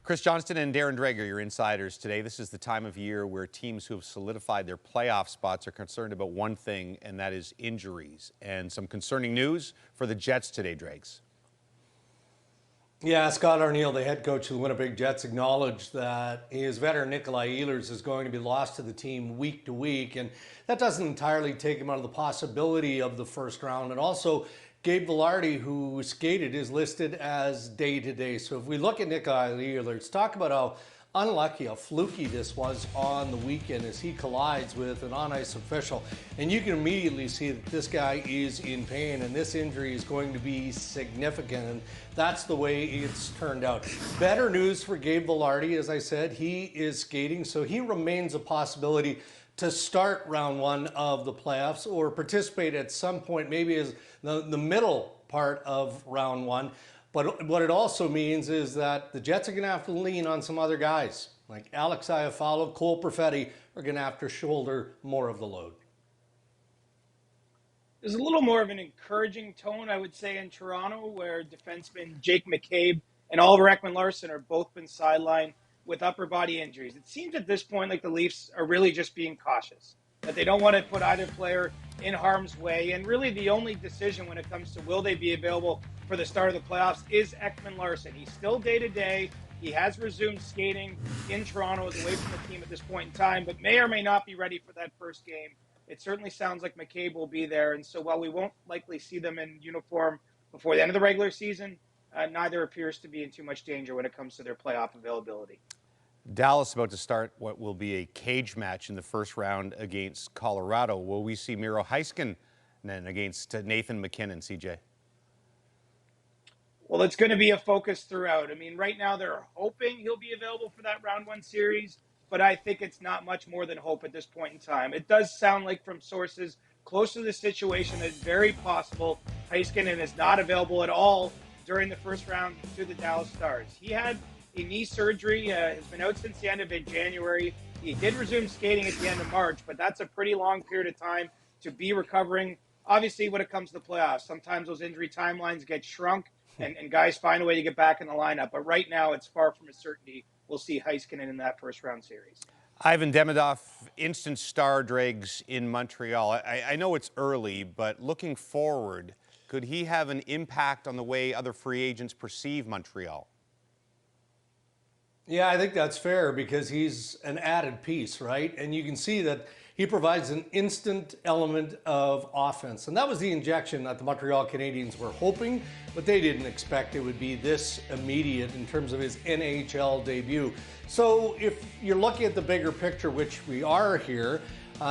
Chris Johnston and Darren Dreger, your insiders today. This is the time of year where teams who have solidified their playoff spots are concerned about one thing, and that is injuries. And some concerning news for the Jets today, Dregs. Yeah, Scott Arniel, the head coach of the Winnipeg Jets, acknowledged that his veteran Nikolai Ehlers is going to be lost to the team week to week, and that doesn't entirely take him out of the possibility of the first round. And also, Gabe Vilardi, who skated, is listed as day-to-day. So if we look at Nikolai Ehlers, talk about how unlucky, how fluky this was on the weekend as he collides with an on-ice official. And you can immediately see that this guy is in pain, and this injury is going to be significant. And that's the way it's turned out. Better news for Gabe Vilardi, as I said, he is skating, so he remains a possibility to start round one of the playoffs or participate at some point, maybe as the middle part of round one. But what it also means is that the Jets are going to have to lean on some other guys, like Alex Iafallo, Cole Perfetti, are going to have to shoulder more of the load. There's a little more of an encouraging tone, I would say, in Toronto, where defenseman Jake McCabe and Oliver Ekman-Larsson are both been sidelined with upper body injuries. It seems at this point like the Leafs are really just being cautious, that they don't want to put either player in harm's way. And really the only decision when it comes to will they be available for the start of the playoffs is Ekman-Larsson. He's still day-to-day. He has resumed skating in Toronto, is away from the team at this point in time, but may or may not be ready for that first game. It certainly sounds like McCabe will be there. And so while we won't likely see them in uniform before the end of the regular season, neither appears to be in too much danger when it comes to their playoff availability. Dallas about to start what will be a cage match in the first round against Colorado. Will we see Miro Heiskanen against Nathan MacKinnon, CJ? Well, it's going to be a focus throughout. I mean, right now they're hoping he'll be available for that round one series, but I think it's not much more than hope at this point in time. It does sound like from sources close to the situation that it's very possible Heiskanen is not available at all during the first round to the Dallas Stars. He had a knee surgery, has been out since the end of January. He did resume skating at the end of March, but that's a pretty long period of time to be recovering. Obviously, when it comes to the playoffs, sometimes those injury timelines get shrunk and guys find a way to get back in the lineup. But right now, it's far from a certainty we'll see Heiskanen in that first round series. Ivan Demidov, instant star, Dregs in Montreal. I know it's early, but looking forward, could he have an impact on the way other free agents perceive Montreal? Yeah, I think that's fair because he's an added piece, right? And you can see that he provides an instant element of offense. And that was the injection that the Montreal Canadiens were hoping, but they didn't expect it would be this immediate in terms of his NHL debut. So if you're looking at the bigger picture, which we are here,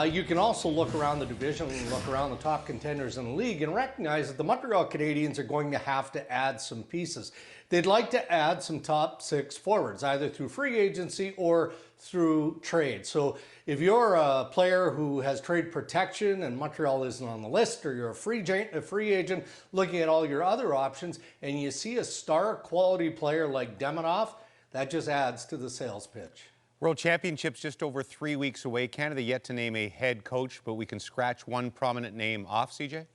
you can also look around the division and look around the top contenders in the league and recognize that the Montreal Canadiens are going to have to add some pieces. They'd like to add some top six forwards, either through free agency or through trade. So if you're a player who has trade protection and Montreal isn't on the list, or you're a free agent looking at all your other options, and you see a star quality player like Demidov, that just adds to the sales pitch. World Championships just over 3 weeks away. Canada yet to name a head coach, but we can scratch one prominent name off, CJ?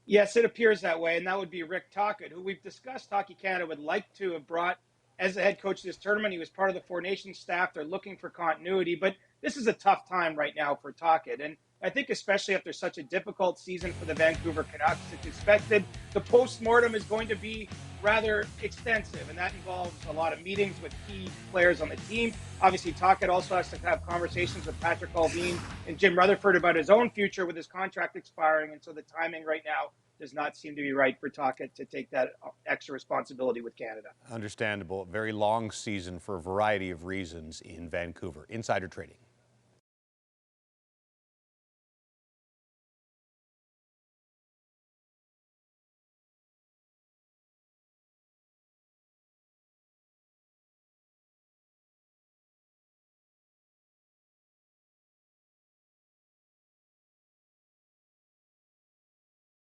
Yes, it appears that way, and that would be Rick Tocchet, who we've discussed Hockey Canada would like to have brought as the head coach of this tournament. He was part of the Four Nations staff. They're looking for continuity, but this is a tough time right now for Tocchet. And I think especially after such a difficult season for the Vancouver Canucks, it's expected the post-mortem is going to be rather extensive, and that involves a lot of meetings with key players on the team. Obviously, Tocchet also has to have conversations with Patrick Allvin and Jim Rutherford about his own future with his contract expiring, and so the timing right now does not seem to be right for Tocchet to take that extra responsibility with Canada. Understandable. Very long season for a variety of reasons in Vancouver. Insider Trading.